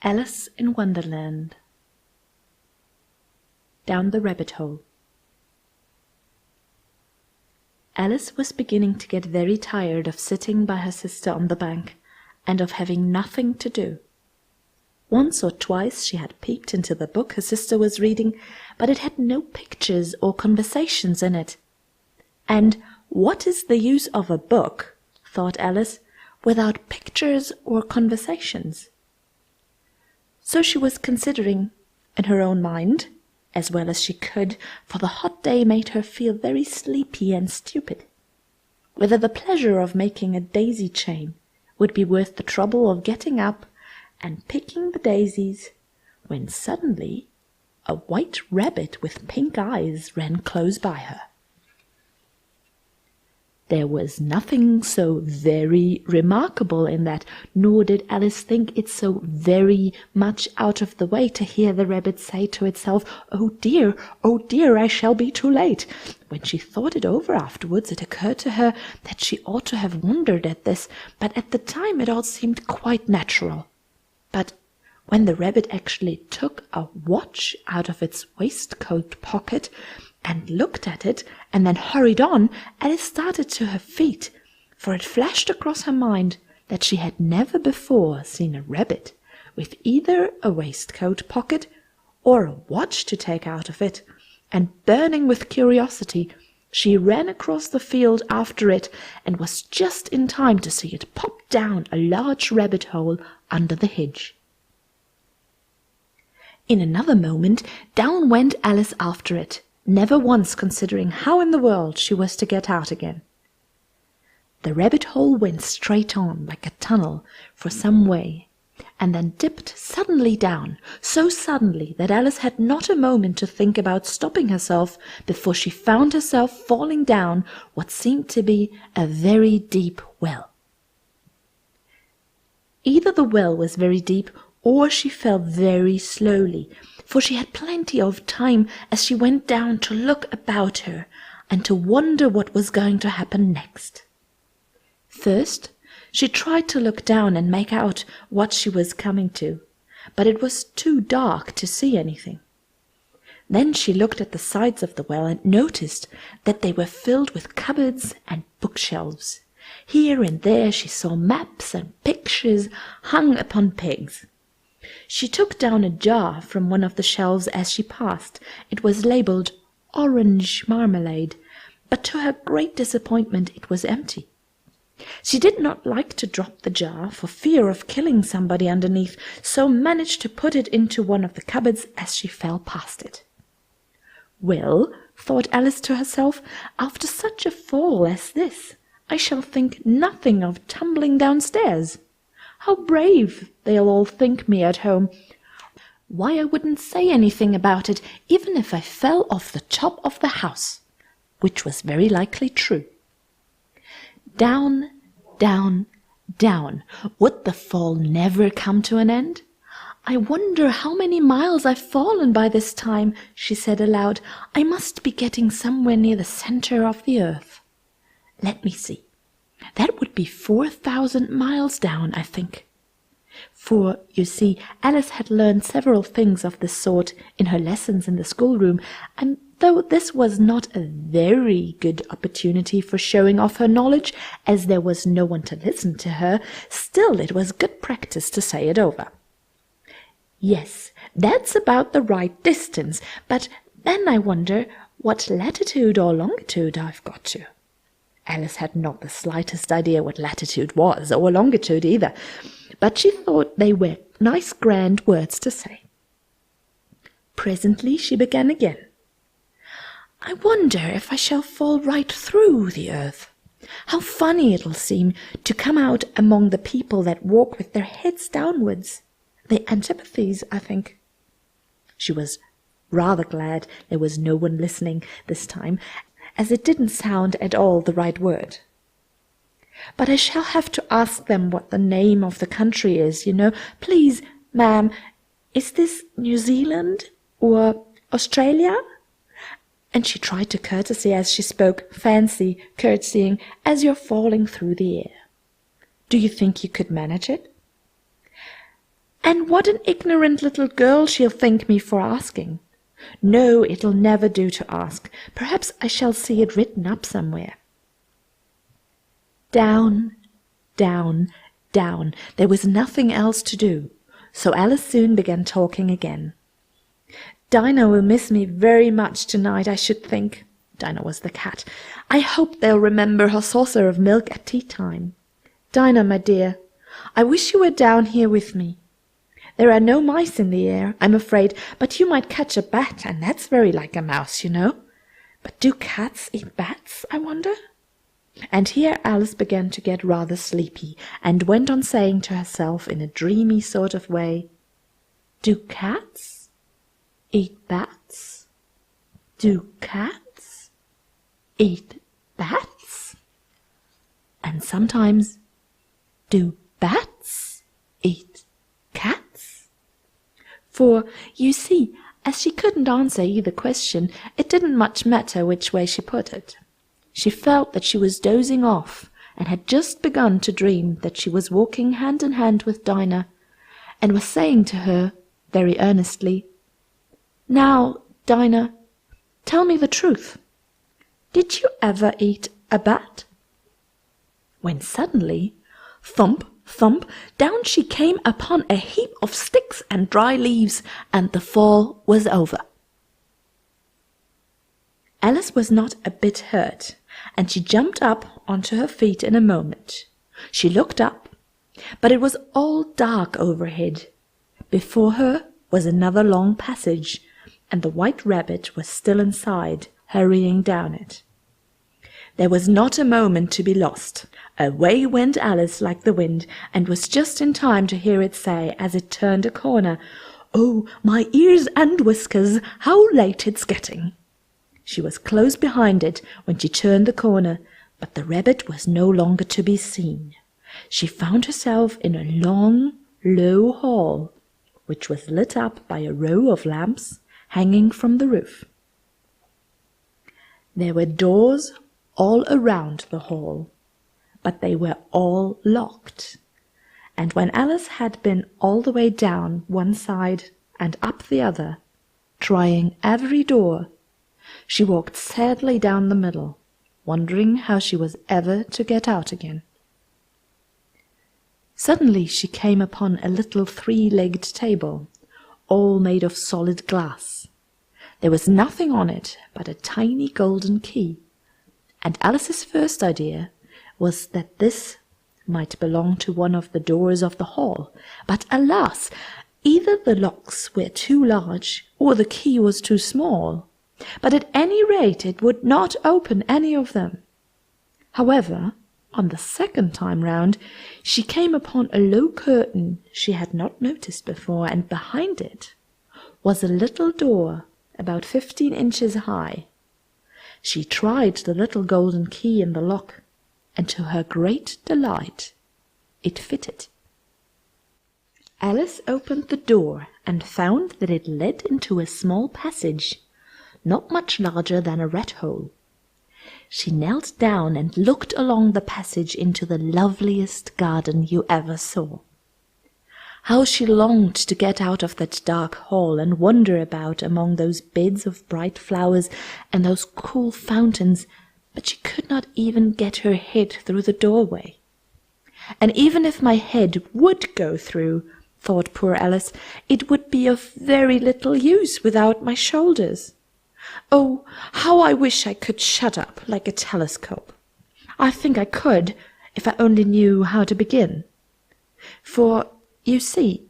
Alice in Wonderland. Down the Rabbit Hole. Alice was beginning to get very tired of sitting by her sister on the bank, and of having nothing to do. Once or twice she had peeked into the book her sister was reading, but it had no pictures or conversations in it. And what is the use of a book, thought Alice, without pictures or conversations? So she was considering, in her own mind, as well as she could, for the hot day made her feel very sleepy and stupid, whether the pleasure of making a daisy chain would be worth the trouble of getting up and picking the daisies, when suddenly a white rabbit with pink eyes ran close by her. There was nothing so very remarkable in that, nor did Alice think it so very much out of the way to hear the rabbit say to itself, oh dear, I shall be too late." When she thought it over afterwards, it occurred to her that she ought to have wondered at this, but at the time it all seemed quite natural. But when the rabbit actually took a watch out of its waistcoat pocket and looked at it, and then hurried on, Alice started to her feet, for it flashed across her mind that she had never before seen a rabbit with either a waistcoat pocket or a watch to take out of it, and burning with curiosity, she ran across the field after it, and was just in time to see it pop down a large rabbit hole under the hedge. In another moment down went Alice after it, never once considering how in the world she was to get out again. The rabbit hole went straight on like a tunnel for some way, and then dipped suddenly down, so suddenly that Alice had not a moment to think about stopping herself before she found herself falling down what seemed to be a very deep well. Either the well was very deep, or she fell very slowly, for she had plenty of time as she went down to look about her and to wonder what was going to happen next. First, she tried to look down and make out what she was coming to, but it was too dark to see anything. Then she looked at the sides of the well and noticed that they were filled with cupboards and bookshelves. Here and there she saw maps and pictures hung upon pegs. She took down a jar from one of the shelves as she passed. It was labelled orange marmalade, but to her great disappointment it was empty. She did not like to drop the jar for fear of killing somebody underneath, so managed to put it into one of the cupboards as she fell past it. Well, thought Alice to herself, after such a fall as this, I shall think nothing of tumbling downstairs. How brave they'll all think me at home. Why, I wouldn't say anything about it, even if I fell off the top of the house, which was very likely true. Down, down, down. Would the fall never come to an end? I wonder how many miles I've fallen by this time, she said aloud. I must be getting somewhere near the centre of the earth. Let me see. That would be 4,000 miles down, I think. For, you see, Alice had learned several things of this sort in her lessons in the schoolroom, and though this was not a very good opportunity for showing off her knowledge, as there was no one to listen to her, still it was good practice to say it over. Yes, that's about the right distance, but then I wonder what latitude or longitude I've got to. Alice had not the slightest idea what latitude was, or longitude either, but she thought they were nice grand words to say. Presently she began again. I wonder if I shall fall right through the earth. How funny it'll seem to come out among the people that walk with their heads downwards. The antipathies, I think. She was rather glad there was no one listening this time, as it didn't sound at all the right word. But I shall have to ask them what the name of the country is, you know. Please, ma'am, is this New Zealand or Australia? And she tried to courtesy as she spoke, fancy curtsying as you're falling through the air. Do you think you could manage it? And what an ignorant little girl she'll think me for asking. No, it'll never do to ask. Perhaps I shall see it written up somewhere. Down, down, down. There was nothing else to do, so Alice soon began talking again. Dinah will miss me very much tonight, I should think. Dinah was the cat. I hope they'll remember her saucer of milk at tea time. Dinah, my dear, I wish you were down here with me. There are no mice in the air, I'm afraid, but you might catch a bat, and that's very like a mouse, you know. But do cats eat bats, I wonder? And here Alice began to get rather sleepy, and went on saying to herself in a dreamy sort of way, Do cats eat bats? Do cats eat bats? And sometimes, do bats eat cats? For, you see, as she couldn't answer either question, it didn't much matter which way she put it. She felt that she was dozing off, and had just begun to dream that she was walking hand in hand with Dinah, and was saying to her, very earnestly, Now, Dinah, tell me the truth. Did you ever eat a bat? When suddenly, thump, thump, down she came upon a heap of sticks and dry leaves, and the fall was over. Alice was not a bit hurt, and she jumped up onto her feet in a moment. She looked up, but it was all dark overhead. Before her was another long passage, and the White Rabbit was still inside, hurrying down it. There was not a moment to be lost. Away went Alice like the wind, and was just in time to hear it say, as it turned a corner, "Oh, my ears and whiskers, how late it's getting!" She was close behind it when she turned the corner, but the rabbit was no longer to be seen. She found herself in a long, low hall, which was lit up by a row of lamps hanging from the roof. There were doors all around the hall, but they were all locked, and when Alice had been all the way down one side and up the other, trying every door, she walked sadly down the middle, wondering how she was ever to get out again. Suddenly she came upon a little three-legged table, all made of solid glass. There was nothing on it but a tiny golden key, and Alice's first idea was that this might belong to one of the doors of the hall. But alas, either the locks were too large or the key was too small. But at any rate it would not open any of them. However, on the second time round, she came upon a low curtain she had not noticed before, and behind it was a little door about 15 inches high. She tried the little golden key in the lock, and to her great delight, it fitted. Alice opened the door and found that it led into a small passage, not much larger than a rat hole. She knelt down and looked along the passage into the loveliest garden you ever saw. How she longed to get out of that dark hall and wander about among those beds of bright flowers and those cool fountains, but she could not even get her head through the doorway. And even if my head would go through, thought poor Alice, it would be of very little use without my shoulders. Oh, how I wish I could shut up like a telescope. I think I could, if I only knew how to begin. For, you see,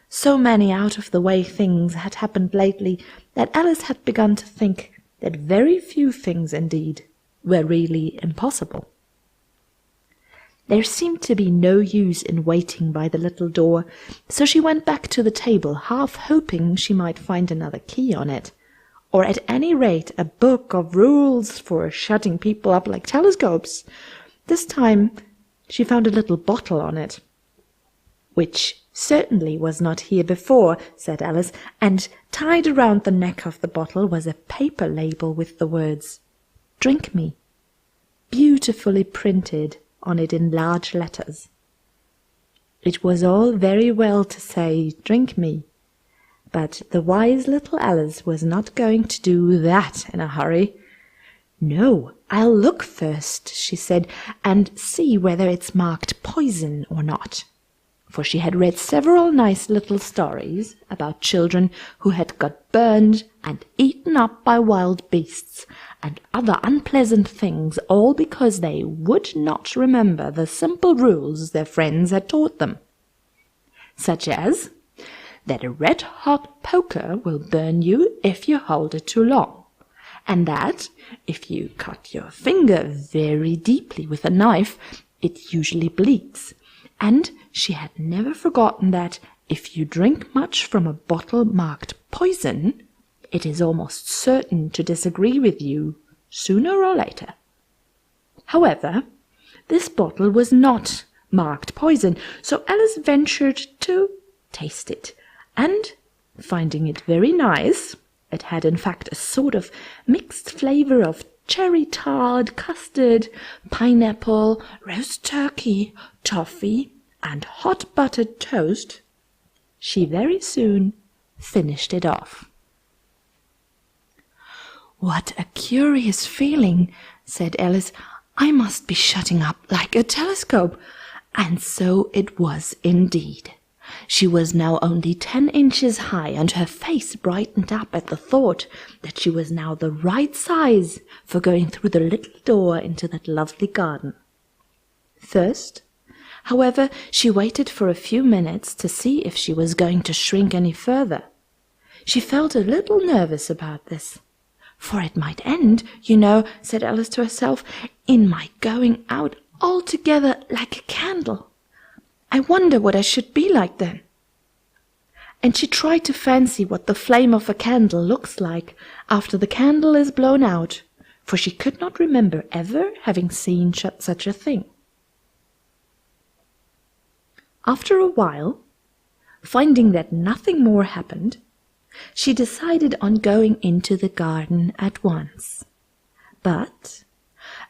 so many out-of-the-way things had happened lately that Alice had begun to think that very few things indeed were really impossible. There seemed to be no use in waiting by the little door, so she went back to the table, half hoping she might find another key on it, or at any rate a book of rules for shutting people up like telescopes. This time she found a little bottle on it, which certainly was not here before, said Alice, and tied around the neck of the bottle was a paper label with the words, "Drink me," beautifully printed on it in large letters. It was all very well to say, "Drink me," but the wise little Alice was not going to do that in a hurry. "No, I'll look first," she said, "and see whether it's marked poison or not." For she had read several nice little stories about children who had got burned and eaten up by wild beasts and other unpleasant things, all because they would not remember the simple rules their friends had taught them, such as that a red-hot poker will burn you if you hold it too long, and that if you cut your finger very deeply with a knife, it usually bleeds. And she had never forgotten that if you drink much from a bottle marked poison, it is almost certain to disagree with you sooner or later. However, this bottle was not marked poison, so Alice ventured to taste it, and finding it very nice, it had in fact a sort of mixed flavour of cherry tart, custard, pineapple, roast turkey, toffee, and hot buttered toast, she very soon finished it off. "What a curious feeling," said Alice. "I must be shutting up like a telescope." And so it was indeed. She was now only 10 inches high, and her face brightened up at the thought that she was now the right size for going through the little door into that lovely garden. First, however, she waited for a few minutes to see if she was going to shrink any further. She felt a little nervous about this. "For it might end, you know," said Alice to herself, "in my going out altogether like a candle. I wonder what I should be like then." And she tried to fancy what the flame of a candle looks like after the candle is blown out, for she could not remember ever having seen such a thing. After a while, finding that nothing more happened, she decided on going into the garden at once. But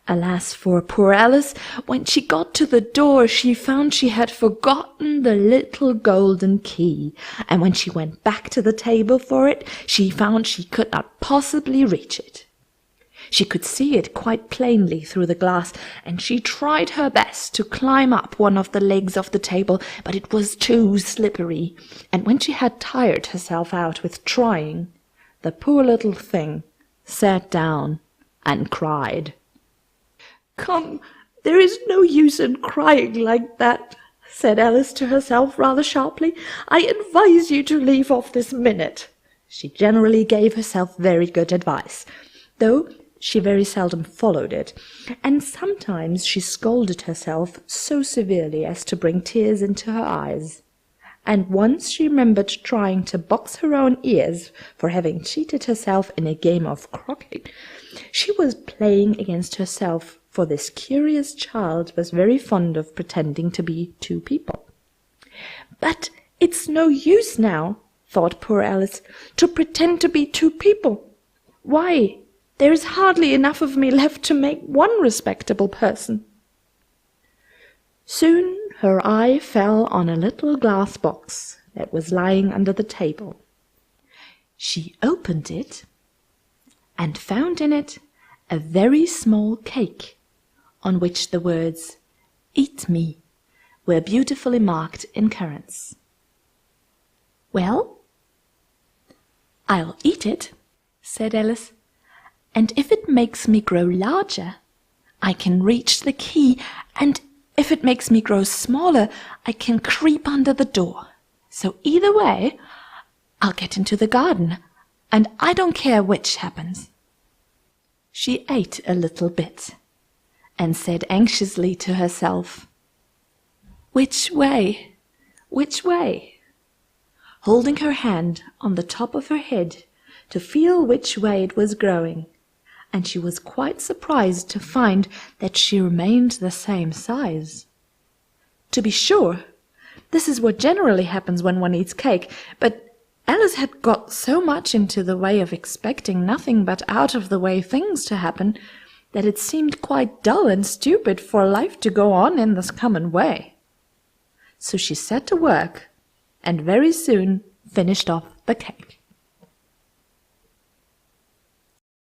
alas for poor Alice, when she got to the door she found she had forgotten the little golden key, and when she went back to the table for it, she found she could not possibly reach it. She could see it quite plainly through the glass, and she tried her best to climb up one of the legs of the table, but it was too slippery, and when she had tired herself out with trying, the poor little thing sat down and cried. "Come, there is no use in crying like that," said Alice to herself rather sharply. "I advise you to leave off this minute." She generally gave herself very good advice, though she very seldom followed it, and sometimes she scolded herself so severely as to bring tears into her eyes. And once she remembered trying to box her own ears for having cheated herself in a game of croquet. She was playing against herself, for this curious child was very fond of pretending to be two people. "But it's no use now," thought poor Alice, "to pretend to be two people. Why, there is hardly enough of me left to make one respectable person." Soon her eye fell on a little glass box that was lying under the table. She opened it and found in it a very small cake, on which the words "Eat me" were beautifully marked in currants. "Well, I'll eat it," said Alice, "and if it makes me grow larger, I can reach the key, and if it makes me grow smaller, I can creep under the door. So either way, I'll get into the garden, and I don't care which happens." She ate a little bit, and said anxiously to herself, "Which way? Which way?" holding her hand on the top of her head to feel which way it was growing, and she was quite surprised to find that she remained the same size. To be sure, this is what generally happens when one eats cake, but Alice had got so much into the way of expecting nothing but out-of-the-way things to happen that it seemed quite dull and stupid for life to go on in this common way. So she set to work and very soon finished off the cake.